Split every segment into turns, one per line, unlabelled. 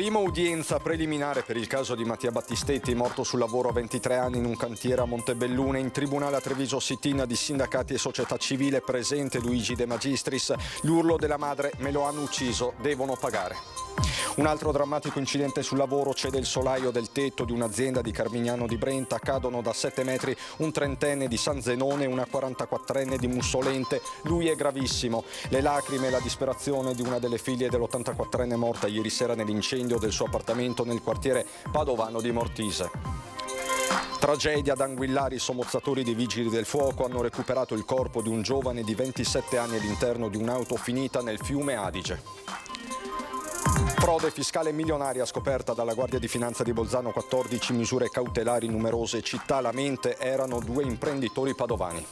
Prima udienza preliminare per il caso di Mattia Battistetti, morto sul lavoro a 23 anni in un cantiere a Montebelluna. In tribunale a Treviso sit-in di sindacati e società civile, presente Luigi De Magistris. L'urlo della madre: me lo hanno ucciso, devono pagare. Un altro drammatico incidente sul lavoro: cede il solaio del tetto di un'azienda di Carmignano di Brenta, cadono da 7 metri un trentenne di San Zenone e una 44enne di Mussolente. Lui è gravissimo. Le lacrime e la disperazione di una delle figlie dell'84enne morta ieri sera nell'incendio del suo appartamento nel quartiere padovano di Mortise. Tragedia ad Anguillari, i sommozzatori dei vigili del fuoco hanno recuperato il corpo di un giovane di 27 anni all'interno di un'auto finita nel fiume Adige. Frode fiscale milionaria scoperta dalla Guardia di Finanza di Bolzano, 14 misure cautelari in numerose città, la mente erano 2 imprenditori padovani.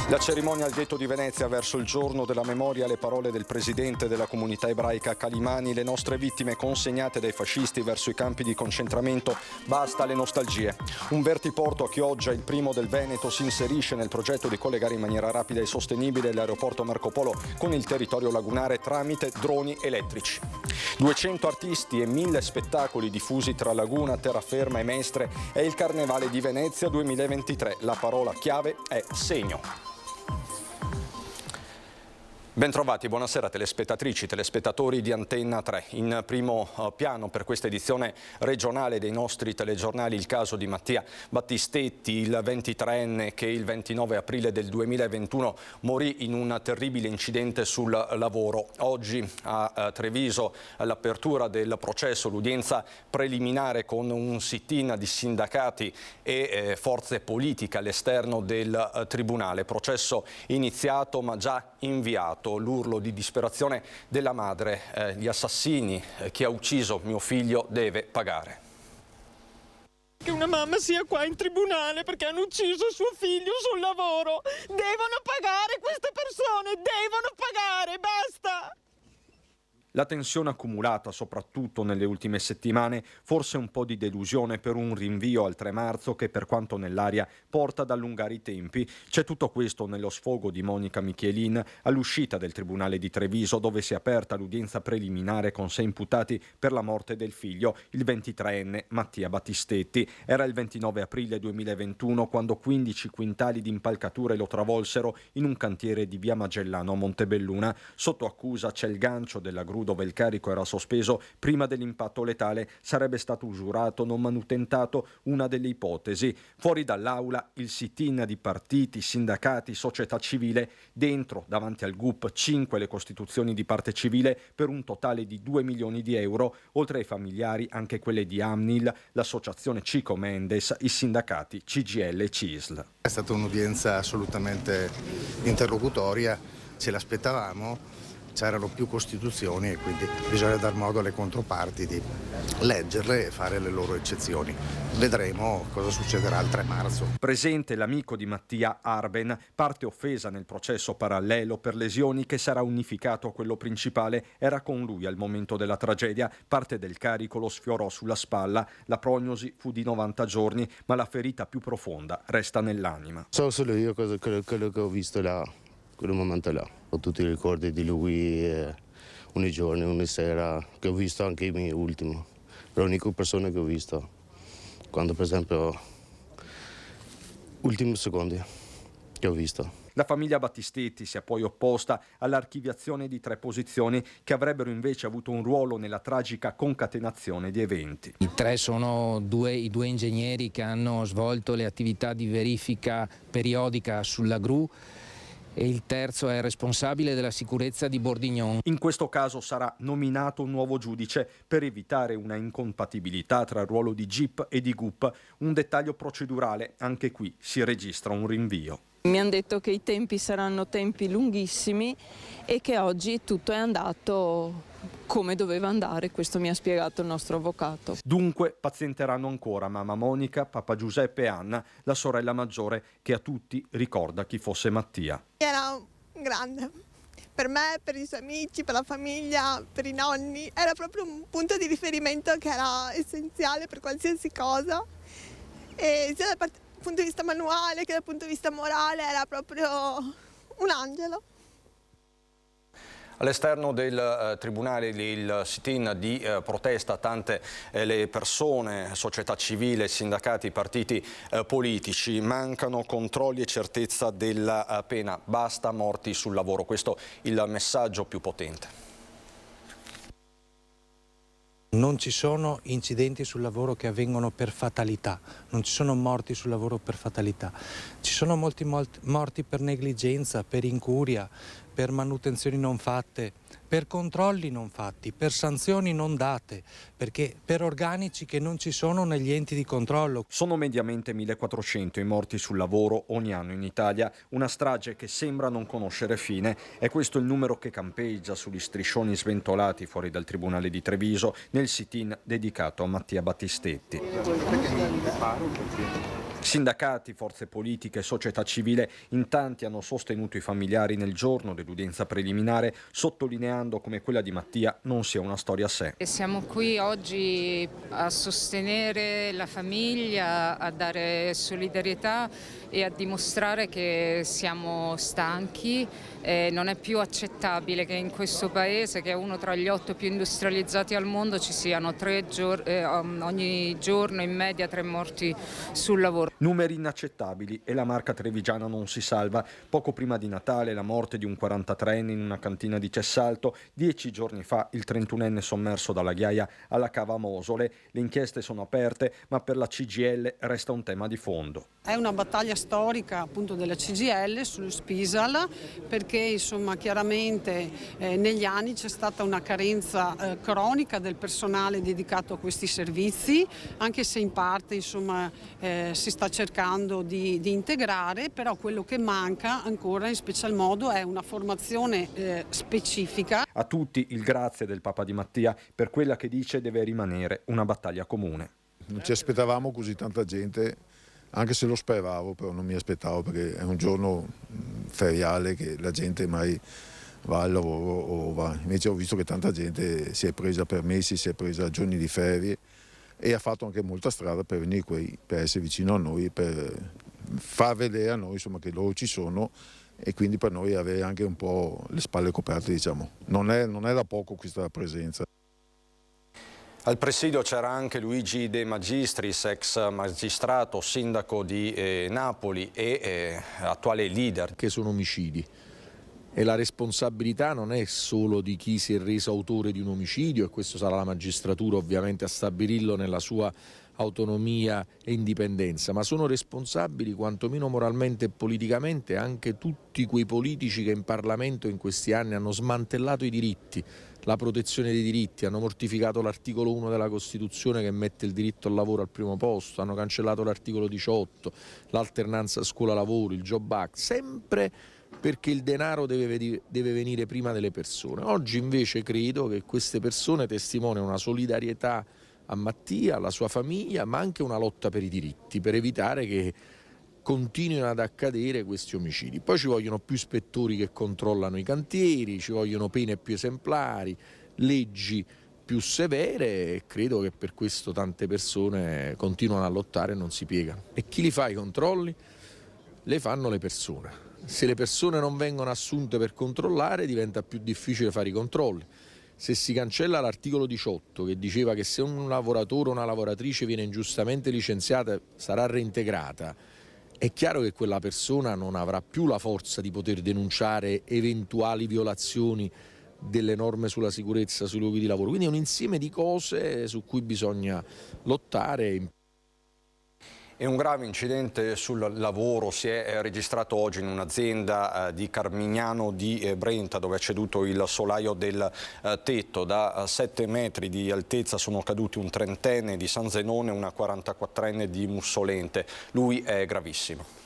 La cerimonia al ghetto di Venezia verso il giorno della memoria, le parole del presidente della comunità ebraica Calimani: le nostre vittime consegnate dai fascisti verso i campi di concentramento, basta le nostalgie. Un vertiporto a Chioggia, il primo del Veneto, si inserisce nel progetto di collegare in maniera rapida e sostenibile l'aeroporto Marco Polo con il territorio lagunare tramite droni elettrici. 200 artisti e 1000 spettacoli diffusi tra laguna, terraferma e Mestre. È il Carnevale di Venezia 2023. La parola chiave è segno. Bentrovati, buonasera telespettatrici, telespettatori di Antenna 3. In primo piano per questa edizione regionale dei nostri telegiornali il caso di Mattia Battistetti, il 23enne che il 29 aprile del 2021 morì in un terribile incidente sul lavoro. Oggi a Treviso all'apertura del processo, l'udienza preliminare con un sit-in di sindacati e forze politiche all'esterno del tribunale. Processo iniziato ma già inviato. L'urlo di disperazione della madre: gli assassini, chi ha ucciso mio figlio deve pagare.
Che una mamma sia qua in tribunale perché hanno ucciso suo figlio sul lavoro. Devono pagare queste persone, devono pagare, basta!
La tensione accumulata soprattutto nelle ultime settimane, forse un po' di delusione per un rinvio al 3 marzo che, per quanto nell'aria, porta ad allungare i tempi. C'è tutto questo nello sfogo di Monica Michelin all'uscita del Tribunale di Treviso, dove si è aperta l'udienza preliminare con 6 imputati per la morte del figlio, il 23enne Mattia Battistetti. Era il 29 aprile 2021 quando 15 quintali di impalcature lo travolsero in un cantiere di via Magellano a Montebelluna. Sotto accusa c'è il gancio della gru dove il carico era sospeso prima dell'impatto letale. Sarebbe stato usurato, non manutentato, una delle ipotesi. Fuori dall'aula il sit-in di partiti, sindacati, società civile. Dentro, davanti al GUP, 5 le costituzioni di parte civile per un totale di 2 milioni di euro, oltre ai familiari anche quelle di Amnil, l'associazione Chico Mendes, i sindacati CGL e CISL.
È stata un'udienza assolutamente interlocutoria, ce l'aspettavamo. C'erano più costituzioni e quindi bisogna dar modo alle controparti di leggerle e fare le loro eccezioni. Vedremo cosa succederà il 3 marzo.
Presente l'amico di Mattia, Arben, parte offesa nel processo parallelo per lesioni che sarà unificato a quello principale. Era con lui al momento della tragedia. Parte del carico lo sfiorò sulla spalla. La prognosi fu di 90 giorni, ma la ferita più profonda resta nell'anima.
So solo io quello che ho visto là, quel momento là. Ho tutti i ricordi di lui, ogni giorno, ogni sera, che ho visto anche il mio ultimo. L'unica persona che ho visto, quando per esempio, ultimi secondi che ho visto.
La famiglia Battistetti si è poi opposta all'archiviazione di 3 posizioni che avrebbero invece avuto un ruolo nella tragica concatenazione di eventi.
I 3 sono i due ingegneri che hanno svolto le attività di verifica periodica sulla gru, e il terzo è responsabile della sicurezza di Bordignon.
In questo caso sarà nominato un nuovo giudice per evitare una incompatibilità tra il ruolo di GIP e di GUP. Un dettaglio procedurale, anche qui si registra un rinvio.
Mi hanno detto che i tempi saranno tempi lunghissimi e che oggi tutto è andato come doveva andare, questo mi ha spiegato il nostro avvocato.
Dunque pazienteranno ancora mamma Monica, papà Giuseppe e Anna, la sorella maggiore che a tutti ricorda chi fosse Mattia.
Era grande, per me, per i suoi amici, per la famiglia, per i nonni, era proprio un punto di riferimento che era essenziale per qualsiasi cosa, e sia dal punto di vista manuale che dal punto di vista morale era proprio un angelo.
All'esterno del Tribunale il sit-in di protesta, tante le persone, società civile, sindacati, partiti politici. Mancano controlli e certezza della pena. Basta morti sul lavoro. Questo è il messaggio più potente.
Non ci sono incidenti sul lavoro che avvengono per fatalità, non ci sono morti sul lavoro per fatalità, ci sono molti morti per negligenza, per incuria, per manutenzioni non fatte, per controlli non fatti, per sanzioni non date, perché per organici che non ci sono negli enti di controllo.
Sono mediamente 1400 i morti sul lavoro ogni anno in Italia, una strage che sembra non conoscere fine. È questo il numero che campeggia sugli striscioni sventolati fuori dal Tribunale di Treviso nel sit-in dedicato a Mattia Battistetti. Sindacati, forze politiche, società civile in tanti hanno sostenuto i familiari nel giorno dell'udienza preliminare, sottolineando come quella di Mattia non sia una storia a sé.
Siamo qui oggi a sostenere la famiglia, a dare solidarietà e a dimostrare che siamo stanchi. Non è più accettabile che in questo paese, che è uno tra gli 8 più industrializzati al mondo, ci siano ogni giorno in media 3 morti sul lavoro.
Numeri inaccettabili e la marca trevigiana non si salva. Poco prima di Natale la morte di un 43enne in una cantina di Cessalto, 10 giorni fa il 31enne sommerso dalla ghiaia alla cava Mosole. Le inchieste sono aperte, ma per la CGIL resta un tema di fondo.
È una battaglia storica appunto della CGIL sullo Spisal, perché insomma chiaramente negli anni c'è stata una carenza cronica del personale dedicato a questi servizi, anche se in parte insomma si sta cercando di integrare, però quello che manca ancora in special modo è una formazione specifica.
A tutti il grazie del Papa di Mattia per quella che dice deve rimanere una battaglia comune.
Non ci aspettavamo così tanta gente, anche se lo speravamo, però non mi aspettavo, perché è un giorno feriale che la gente mai va al lavoro o va. Invece ho visto che tanta gente si è presa permessi, si è presa giorni di ferie e ha fatto anche molta strada per venire qui, per essere vicino a noi, per far vedere a noi insomma, che loro ci sono, e quindi per noi avere anche un po' le spalle coperte, diciamo. Non è da poco questa presenza.
Al presidio c'era anche Luigi De Magistris, ex magistrato, sindaco di Napoli e attuale leader.
Che sono omicidi e la responsabilità non è solo di chi si è reso autore di un omicidio, e questo sarà la magistratura ovviamente a stabilirlo nella sua autonomia e indipendenza, ma sono responsabili quantomeno moralmente e politicamente anche tutti quei politici che in Parlamento in questi anni hanno smantellato i diritti, la protezione dei diritti, hanno mortificato l'articolo 1 della Costituzione che mette il diritto al lavoro al primo posto, hanno cancellato l'articolo 18, l'alternanza scuola-lavoro, il Job Act, sempre perché il denaro deve venire prima delle persone. Oggi invece credo che queste persone testimoniano una solidarietà a Mattia, alla sua famiglia, ma anche una lotta per i diritti, per evitare che continuino ad accadere questi omicidi. Poi ci vogliono più ispettori che controllano i cantieri, ci vogliono pene più esemplari, leggi più severe, e credo che per questo tante persone continuano a lottare e non si piegano. E chi li fa i controlli? Le fanno le persone. Se le persone non vengono assunte per controllare, diventa più difficile fare i controlli. Se si cancella l'articolo 18 che diceva che se un lavoratore o una lavoratrice viene ingiustamente licenziata sarà reintegrata, è chiaro che quella persona non avrà più la forza di poter denunciare eventuali violazioni delle norme sulla sicurezza sui luoghi di lavoro. Quindi è un insieme di cose su cui bisogna lottare.
E un grave incidente sul lavoro si è registrato oggi in un'azienda di Carmignano di Brenta, dove è ceduto il solaio del tetto. Da 7 metri di altezza sono caduti un 30enne di San Zenone e una 44enne di Mussolente. Lui è gravissimo.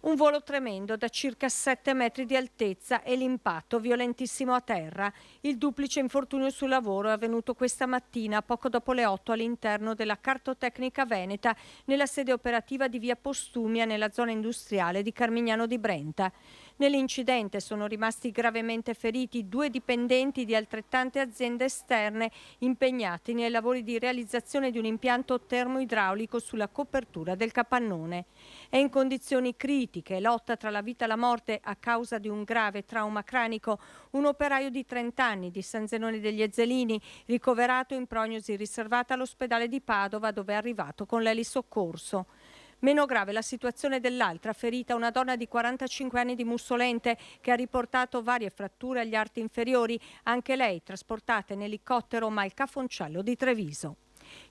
Un volo tremendo da circa 7 metri di altezza e l'impatto violentissimo a terra. Il duplice infortunio sul lavoro è avvenuto questa mattina, poco dopo le 8, all'interno della Cartotecnica Veneta, nella sede operativa di via Postumia, nella zona industriale di Carmignano di Brenta. Nell'incidente sono rimasti gravemente feriti 2 dipendenti di altrettante aziende esterne impegnati nei lavori di realizzazione di un impianto termoidraulico sulla copertura del capannone. È in condizioni critiche critiche e lotta tra la vita e la morte a causa di un grave trauma cranico, un operaio di 30 anni di San Zenone degli Ezzelini, ricoverato in prognosi riservata all'ospedale di Padova, dove è arrivato con l'elisoccorso. Meno grave la situazione dell'altra ferita, una donna di 45 anni di Mussolente che ha riportato varie fratture agli arti inferiori, anche lei trasportata in elicottero ma al Cafoncello di Treviso.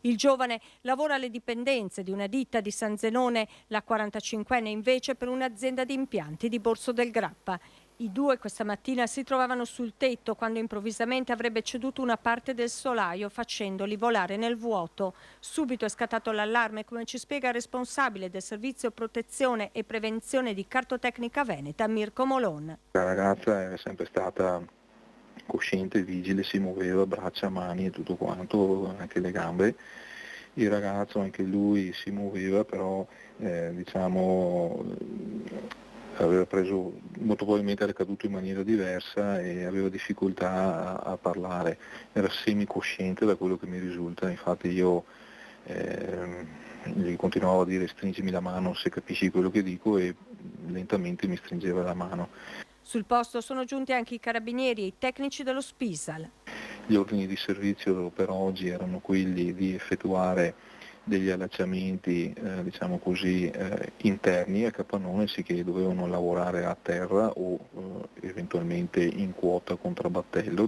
Il giovane lavora alle dipendenze di una ditta di San Zenone, la 45enne invece per un'azienda di impianti di Borso del Grappa. I due questa mattina si trovavano sul tetto quando improvvisamente avrebbe ceduto una parte del solaio facendoli volare nel vuoto. Subito è scattato l'allarme, come ci spiega il responsabile del servizio protezione e prevenzione di Cartotecnica Veneta, Mirko Molon.
La ragazza è sempre stata cosciente, vigile, si muoveva, braccia, mani e tutto quanto, anche le gambe. Il ragazzo anche lui si muoveva, però aveva preso, molto probabilmente era caduto in maniera diversa e aveva difficoltà a parlare, era semicosciente da quello che mi risulta, infatti io gli continuavo a dire stringimi la mano se capisci quello che dico e lentamente mi stringeva la mano.
Sul posto sono giunti anche i carabinieri e i tecnici dello Spisal.
Gli ordini di servizio per oggi erano quelli di effettuare degli allacciamenti interni a capannone, sicché dovevano lavorare a terra o eventualmente in quota contrabbattello,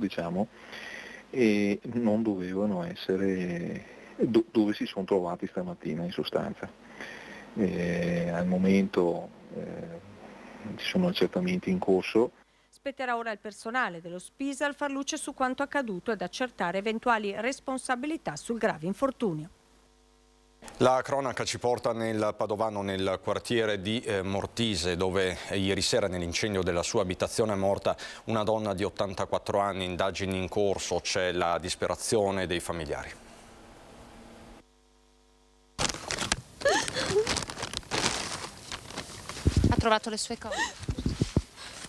e non dovevano essere dove si sono trovati stamattina in sostanza. Al momento ci sono accertamenti in corso.
Spetterà ora al personale dello Spisal far luce su quanto accaduto ed accertare eventuali responsabilità sul grave infortunio.
La cronaca ci porta nel Padovano, nel quartiere di Mortise, dove ieri sera nell'incendio della sua abitazione è morta una donna di 84 anni, indagini in corso, c'è la disperazione dei familiari.
Ha trovato le sue cose.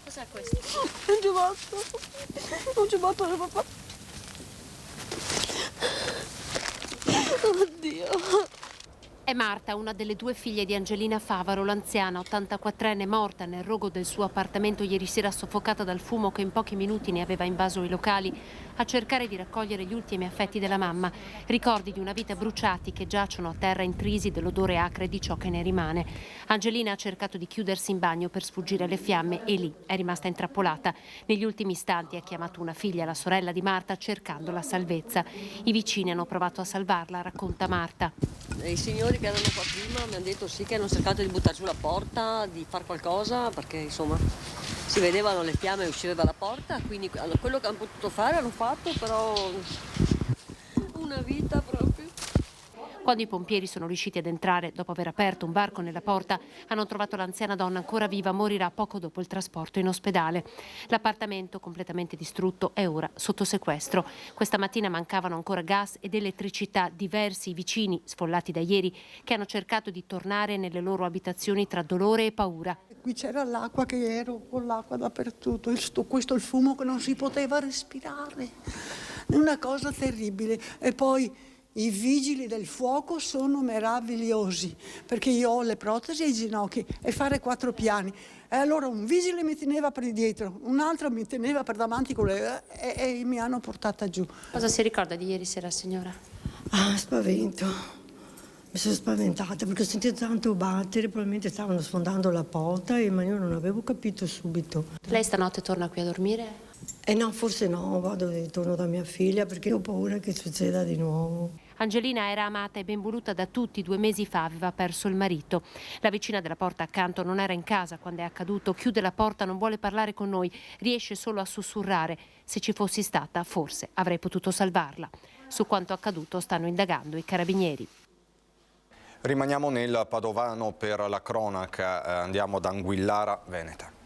Cos'è questo?
Un giubbotto del papà. Oddio.
È Marta, una delle due figlie di Angelina Favaro, l'anziana 84enne morta nel rogo del suo appartamento ieri sera, soffocata dal fumo che in pochi minuti ne aveva invaso i locali, a cercare di raccogliere gli ultimi affetti della mamma, ricordi di una vita bruciati che giacciono a terra intrisi dell'odore acre di ciò che ne rimane. Angelina ha cercato di chiudersi in bagno per sfuggire alle fiamme e lì è rimasta intrappolata. Negli ultimi istanti ha chiamato una figlia, la sorella di Marta, cercando la salvezza. I vicini hanno provato a salvarla, racconta Marta.
I signori che erano qua prima mi hanno detto sì che hanno cercato di buttare giù la porta, di fare qualcosa, perché insomma si vedevano le fiamme uscire dalla porta, quindi quello che hanno potuto fare hanno fatto, però una vita proprio.
Quando i pompieri sono riusciti ad entrare, dopo aver aperto un varco nella porta, hanno trovato l'anziana donna ancora viva, morirà poco dopo il trasporto in ospedale. L'appartamento, completamente distrutto, è ora sotto sequestro. Questa mattina mancavano ancora gas ed elettricità. Diversi vicini, sfollati da ieri, che hanno cercato di tornare nelle loro abitazioni tra dolore e paura.
Qui c'era l'acqua, che ero con l'acqua dappertutto, questo il fumo che non si poteva respirare. È una cosa terribile. E poi i vigili del fuoco sono meravigliosi, perché io ho le protesi ai ginocchi e fare 4 piani. E allora un vigile mi teneva per dietro, un altro mi teneva per davanti e mi hanno portata giù.
Cosa si ricorda di ieri sera, signora?
Spavento. Mi sono spaventata perché ho sentito tanto battere, probabilmente stavano sfondando la porta, ma io non avevo capito subito.
Lei stanotte torna qui a dormire?
No, forse no, torno da mia figlia perché ho paura che succeda di nuovo.
Angelina era amata e ben voluta da tutti. 2 mesi fa aveva perso il marito. La vicina della porta accanto non era in casa quando è accaduto. Chiude la porta, non vuole parlare con noi, riesce solo a sussurrare. Se ci fossi stata, forse avrei potuto salvarla. Su quanto accaduto stanno indagando i carabinieri.
Rimaniamo nel Padovano per la cronaca, andiamo ad Anguillara, Veneta.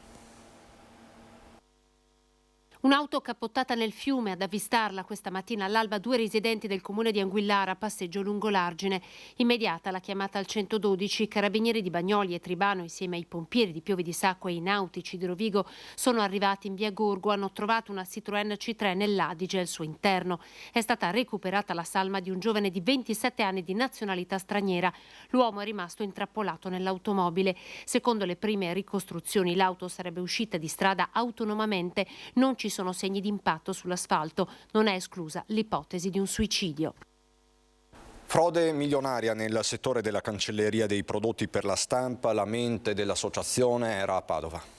Un'auto cappottata nel fiume. Ad avvistarla questa mattina all'alba 2 residenti del comune di Anguillara a passeggio lungo l'argine. Immediata la chiamata al 112. I carabinieri di Bagnoli e Tribano insieme ai pompieri di Piove di Sacco e i nautici di Rovigo sono arrivati in via Gorgo. Hanno trovato una Citroën C3 nell'Adige al suo interno. È stata recuperata la salma di un giovane di 27 anni di nazionalità straniera. L'uomo è rimasto intrappolato nell'automobile. Secondo le prime ricostruzioni l'auto sarebbe uscita di strada autonomamente. Non ci sono segni di impatto sull'asfalto, non è esclusa l'ipotesi di un suicidio.
Frode milionaria nel settore della cancelleria dei prodotti per la stampa, la mente dell'associazione era a Padova.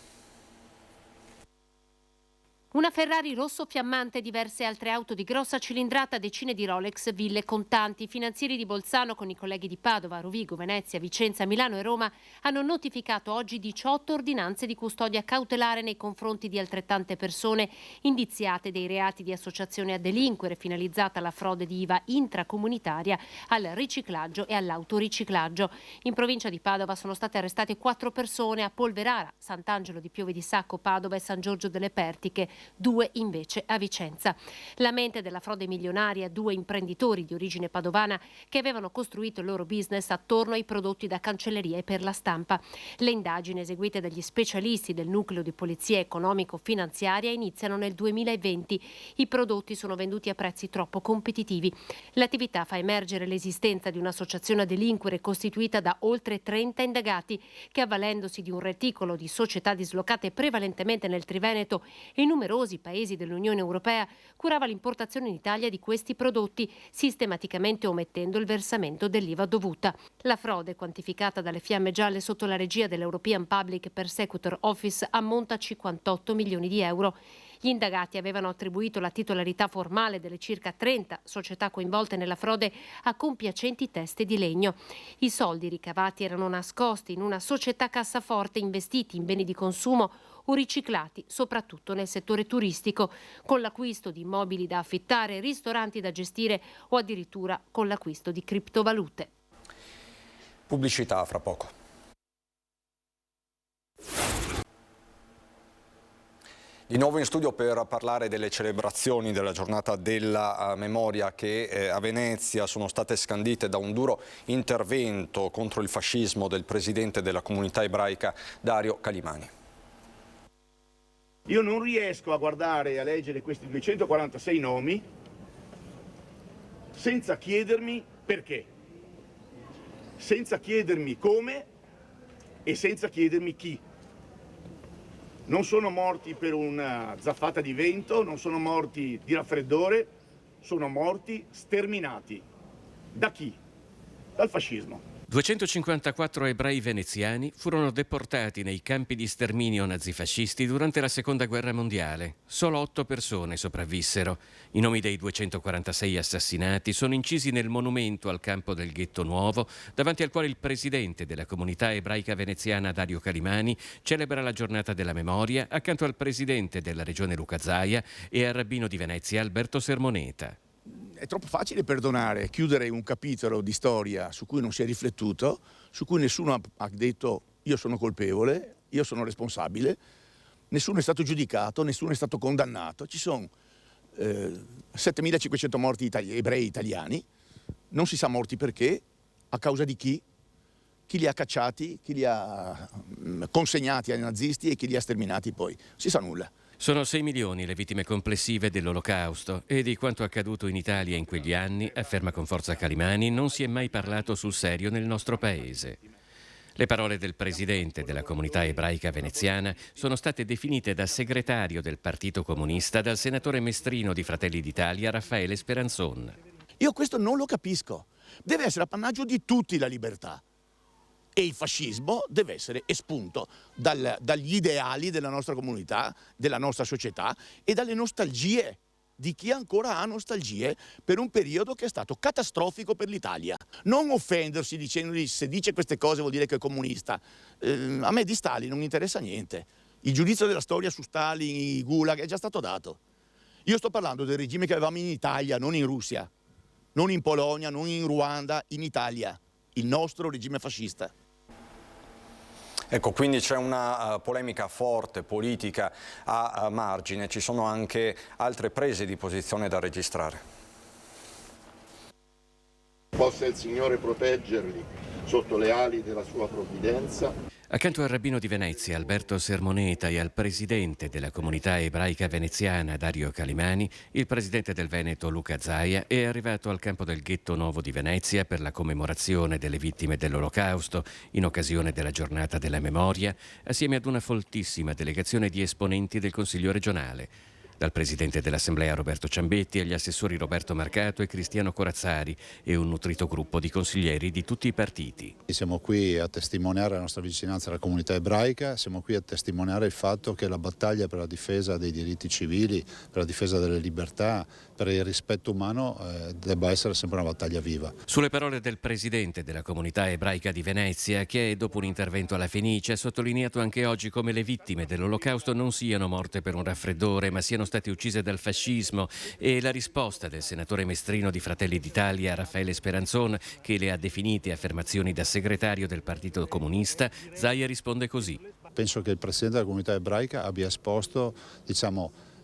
Una Ferrari rosso fiammante, diverse altre auto di grossa cilindrata, decine di Rolex, ville contanti. I finanzieri di Bolzano con i colleghi di Padova, Rovigo, Venezia, Vicenza, Milano e Roma hanno notificato oggi 18 ordinanze di custodia cautelare nei confronti di altrettante persone indiziate dei reati di associazione a delinquere finalizzata alla frode di IVA intracomunitaria, al riciclaggio e all'autoriciclaggio. In provincia di Padova sono state arrestate 4 persone a Polverara, Sant'Angelo di Piove di Sacco, Padova e San Giorgio delle Pertiche. 2 invece a Vicenza. La mente della frode milionaria, 2 imprenditori di origine padovana che avevano costruito il loro business attorno ai prodotti da cancelleria e per la stampa. Le indagini eseguite dagli specialisti del nucleo di polizia economico-finanziaria iniziano nel 2020. I prodotti sono venduti a prezzi troppo competitivi. L'attività fa emergere l'esistenza di un'associazione a delinquere costituita da oltre 30 indagati che, avvalendosi di un reticolo di società dislocate prevalentemente nel Triveneto e in numerosi paesi dell'Unione Europea, curava l'importazione in Italia di questi prodotti, sistematicamente omettendo il versamento dell'IVA dovuta. La frode, quantificata dalle Fiamme Gialle sotto la regia dell'European Public Persecutor Office, ammonta a 58 milioni di euro. Gli indagati avevano attribuito la titolarità formale delle circa 30 società coinvolte nella frode a compiacenti teste di legno. I soldi ricavati erano nascosti in una società cassaforte, investiti in beni di consumo o riciclati soprattutto nel settore turistico, con l'acquisto di immobili da affittare, ristoranti da gestire o addirittura con l'acquisto di criptovalute.
Pubblicità fra poco. Di nuovo in studio per parlare delle celebrazioni della giornata della memoria che a Venezia sono state scandite da un duro intervento contro il fascismo del presidente della comunità ebraica Dario Calimani.
Io non riesco a guardare e a leggere questi 246 nomi senza chiedermi perché, senza chiedermi come e senza chiedermi chi. Non sono morti per una zaffata di vento, non sono morti di raffreddore, sono morti sterminati. Da chi? Dal fascismo.
254 ebrei veneziani furono deportati nei campi di sterminio nazifascisti durante la Seconda Guerra Mondiale. Solo 8 persone sopravvissero. I nomi dei 246 assassinati sono incisi nel monumento al campo del Ghetto Nuovo, davanti al quale il presidente della comunità ebraica veneziana Dario Calimani celebra la giornata della memoria accanto al presidente della regione Luca Zaia e al rabbino di Venezia Alberto Sermoneta.
È troppo facile perdonare, chiudere un capitolo di storia su cui non si è riflettuto, su cui nessuno ha detto io sono colpevole, io sono responsabile, nessuno è stato giudicato, nessuno è stato condannato. Ci sono 7.500 morti ebrei italiani, non si sa morti perché, a causa di chi li ha cacciati, chi li ha consegnati ai nazisti e chi li ha sterminati poi. Non si sa nulla.
Sono 6 milioni le vittime complessive dell'Olocausto e di quanto accaduto in Italia in quegli anni, afferma con forza Calimani, non si è mai parlato sul serio nel nostro paese. Le parole del presidente della comunità ebraica veneziana sono state definite da segretario del Partito Comunista dal senatore mestrino di Fratelli d'Italia Raffaele Speranzon.
Io questo non lo capisco. Deve essere appannaggio di tutti la libertà. E il fascismo deve essere espunto dagli ideali della nostra comunità, della nostra società e dalle nostalgie di chi ancora ha nostalgie per un periodo che è stato catastrofico per l'Italia. Non offendersi dicendogli se dice queste cose vuol dire che è comunista. A me di Stalin non interessa niente. Il giudizio della storia su Stalin, i Gulag è già stato dato. Io sto parlando del regime che avevamo in Italia, non in Russia, non in Polonia, non in Ruanda, in Italia. Il nostro regime fascista.
Ecco, quindi c'è una polemica forte, politica a margine, ci sono anche altre prese di posizione da registrare.
Possa il Signore proteggerli sotto le ali della sua provvidenza.
Accanto al rabbino di Venezia, Alberto Sermoneta, e al presidente della comunità ebraica veneziana, Dario Calimani, il presidente del Veneto, Luca Zaia, è arrivato al campo del Ghetto Nuovo di Venezia per la commemorazione delle vittime dell'Olocausto, in occasione della giornata della memoria, assieme ad una foltissima delegazione di esponenti del Consiglio regionale. Dal presidente dell'Assemblea Roberto Ciambetti agli assessori Roberto Marcato e Cristiano Corazzari e un nutrito gruppo di consiglieri di tutti i partiti.
Siamo qui a testimoniare la nostra vicinanza alla comunità ebraica, siamo qui a testimoniare il fatto che la battaglia per la difesa dei diritti civili, per la difesa delle libertà, per il rispetto umano debba essere sempre una battaglia viva.
Sulle parole del presidente della comunità ebraica di Venezia, che dopo un intervento alla Fenice ha sottolineato anche oggi come le vittime dell'Olocausto non siano morte per un raffreddore, ma siano state uccise dal fascismo, e la risposta del senatore mestrino di Fratelli d'Italia, Raffaele Speranzon, che le ha definite affermazioni da segretario del Partito Comunista, Zaia risponde così.
Penso che il presidente della comunità ebraica abbia esposto,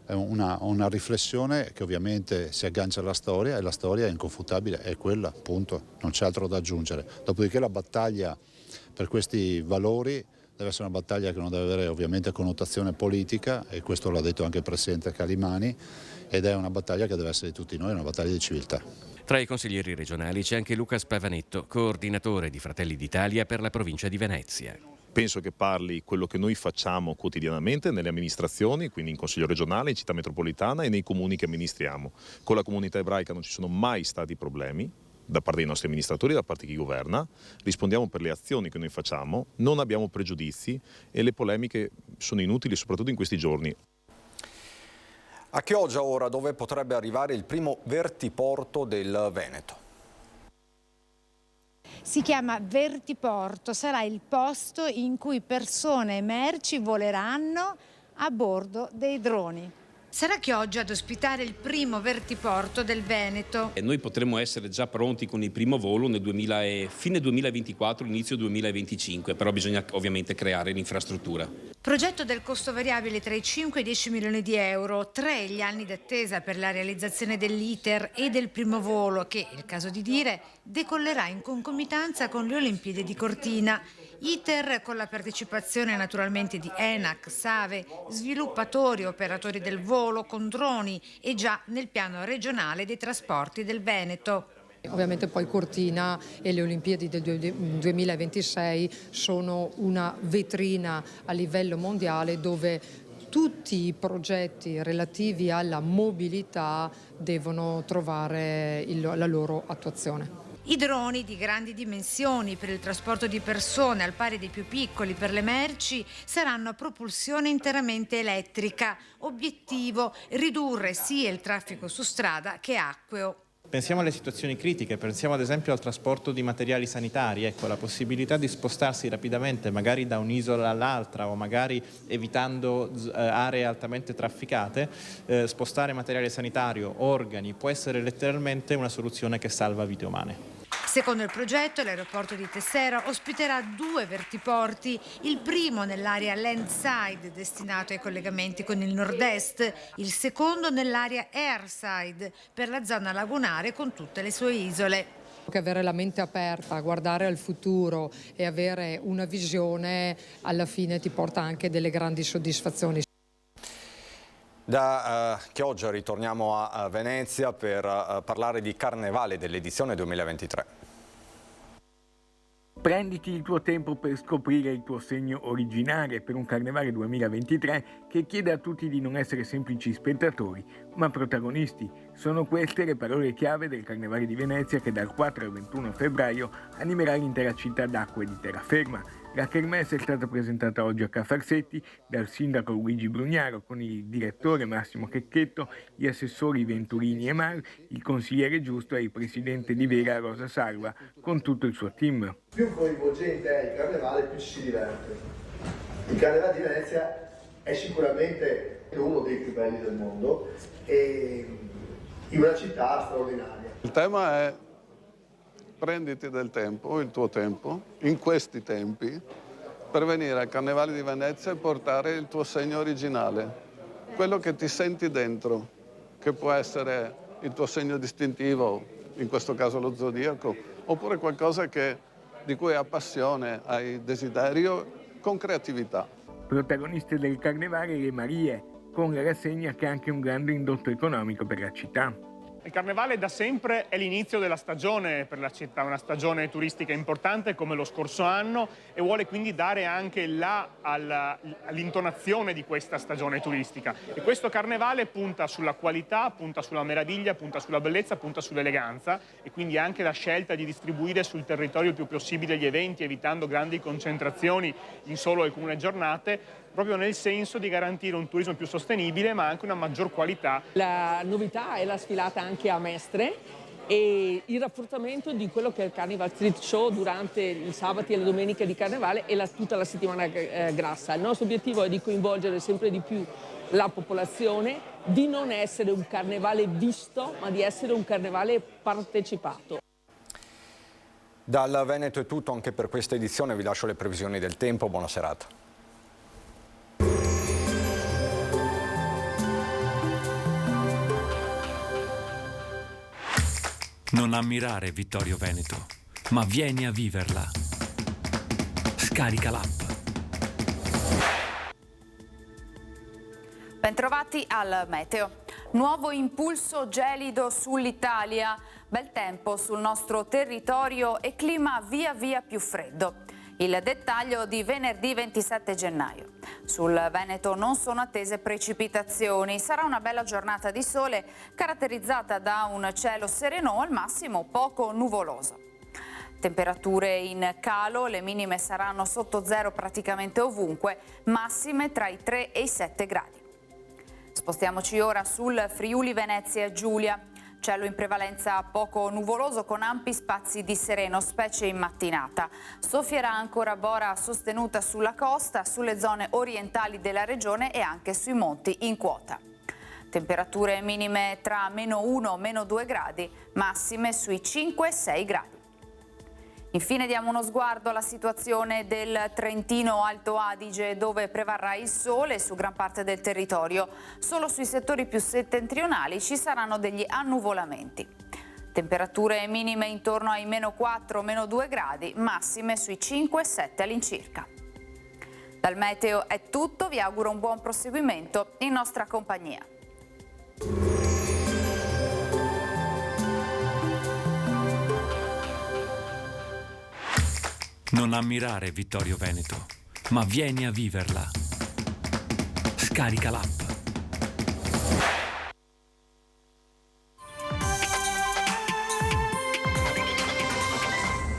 una riflessione che ovviamente si aggancia alla storia, e la storia è inconfutabile, è quella, punto, non c'è altro da aggiungere. Dopodiché la battaglia per questi valori deve essere una battaglia che non deve avere ovviamente connotazione politica, e questo l'ha detto anche il presidente Calimani, ed è una battaglia che deve essere di tutti noi, una battaglia di civiltà.
Tra i consiglieri regionali c'è anche Luca Spavanetto, coordinatore di Fratelli d'Italia per la provincia di Venezia.
Penso che parli quello che noi facciamo quotidianamente nelle amministrazioni, quindi in Consiglio regionale, in Città metropolitana e nei comuni che amministriamo. Con la comunità ebraica non ci sono mai stati problemi da parte dei nostri amministratori, da parte di chi governa. Rispondiamo per le azioni che noi facciamo, non abbiamo pregiudizi e le polemiche sono inutili, soprattutto in questi giorni.
A Chioggia ora, dove potrebbe arrivare il primo vertiporto del Veneto.
Si chiama Vertiporto, sarà il posto in cui persone e merci voleranno a bordo dei droni. Sarà Chioggia ad ospitare il primo vertiporto del Veneto.
E noi potremmo essere già pronti con il primo volo nel fine 2024, inizio 2025, però bisogna ovviamente creare l'infrastruttura.
Progetto del costo variabile tra i 5 e i 10 milioni di euro, 3 gli anni d'attesa per la realizzazione dell'iter e del primo volo che, è il caso di dire, decollerà in concomitanza con le Olimpiadi di Cortina. Iter con la partecipazione naturalmente di ENAC, SAVE, sviluppatori e operatori del volo con droni, e già nel piano regionale dei trasporti del Veneto.
Ovviamente poi Cortina e le Olimpiadi del 2026 sono una vetrina a livello mondiale dove tutti i progetti relativi alla mobilità devono trovare la loro attuazione.
I droni di grandi dimensioni per il trasporto di persone, al pari dei più piccoli per le merci, saranno a propulsione interamente elettrica. Obiettivo: ridurre sia il traffico su strada che acqueo.
Pensiamo alle situazioni critiche, pensiamo ad esempio al trasporto di materiali sanitari, ecco, la possibilità di spostarsi rapidamente magari da un'isola all'altra o magari evitando aree altamente trafficate, spostare materiale sanitario, organi, può essere letteralmente una soluzione che salva vite umane.
Secondo il progetto, l'aeroporto di Tessera ospiterà 2 vertiporti, il primo nell'area landside destinato ai collegamenti con il nord-est, il secondo nell'area airside per la zona lagunare con tutte le sue isole.
Che avere la mente aperta, guardare al futuro e avere una visione alla fine ti porta anche delle grandi soddisfazioni.
Da Chioggia ritorniamo a Venezia per parlare di Carnevale dell'edizione 2023.
Prenditi il tuo tempo per scoprire il tuo segno originale per un Carnevale 2023 che chiede a tutti di non essere semplici spettatori, ma protagonisti. Sono queste le parole chiave del Carnevale di Venezia che dal 4 al 21 febbraio animerà l'intera città d'acqua e di terraferma. La kermesse è stata presentata oggi a Ca' Farsetti dal sindaco Luigi Brugnaro con il direttore Massimo Checchetto, gli assessori Venturini e Mar, il consigliere Giusto e il presidente di Vera Rosa Salva con tutto il suo team.
Più coinvolgente è il Carnevale, più ci si diverte. Il Carnevale di Venezia è sicuramente uno dei più belli del mondo e in una città straordinaria.
Il tema è prenditi del tempo, il tuo tempo, in questi tempi,
per venire al Carnevale di Venezia e portare il tuo segno originale, quello che ti senti dentro, che può essere il tuo segno distintivo, in questo caso lo zodiaco, oppure qualcosa di cui hai passione, hai desiderio, con creatività.
Protagoniste del Carnevale le Marie, con la rassegna che è anche un grande indotto economico per la città.
Il Carnevale da sempre è l'inizio della stagione per la città, una stagione turistica importante come lo scorso anno, e vuole quindi dare anche all'intonazione di questa stagione turistica. E questo Carnevale punta sulla qualità, punta sulla meraviglia, punta sulla bellezza, punta sull'eleganza, e quindi anche la scelta di distribuire sul territorio il più possibile gli eventi, evitando grandi concentrazioni in solo alcune giornate, proprio nel senso di garantire un turismo più sostenibile ma anche una maggior qualità.
La novità è la sfilata anche a Mestre e il rafforzamento di quello che è il Carnival Street Show durante i sabati e le domeniche di Carnevale e tutta la settimana grassa. Il nostro obiettivo è di coinvolgere sempre di più la popolazione, di non essere un carnevale visto ma di essere un carnevale partecipato.
Dal Veneto è tutto anche per questa edizione, vi lascio le previsioni del tempo, buona serata.
Non ammirare Vittorio Veneto, ma vieni a viverla. Scarica l'app.
Bentrovati al meteo. Nuovo impulso gelido sull'Italia, bel tempo sul nostro territorio e clima via via più freddo. Il dettaglio di venerdì 27 gennaio. Sul Veneto non sono attese precipitazioni, sarà una bella giornata di sole caratterizzata da un cielo sereno o al massimo poco nuvoloso. Temperature in calo, le minime saranno sotto zero praticamente ovunque, massime tra i 3 e i 7 gradi. Spostiamoci ora sul Friuli Venezia Giulia. Cielo in prevalenza poco nuvoloso con ampi spazi di sereno, specie in mattinata. Soffierà ancora bora sostenuta sulla costa, sulle zone orientali della regione e anche sui monti in quota. Temperature minime tra -1 e -2 gradi, massime sui 5-6 gradi. Infine diamo uno sguardo alla situazione del Trentino Alto Adige, dove prevarrà il sole su gran parte del territorio. Solo sui settori più settentrionali ci saranno degli annuvolamenti. Temperature minime intorno ai -4, -2 gradi, massime sui 5-7 all'incirca. Dal meteo è tutto, vi auguro un buon proseguimento in nostra compagnia.
Non ammirare Vittorio Veneto, ma vieni a viverla. Scarica l'app.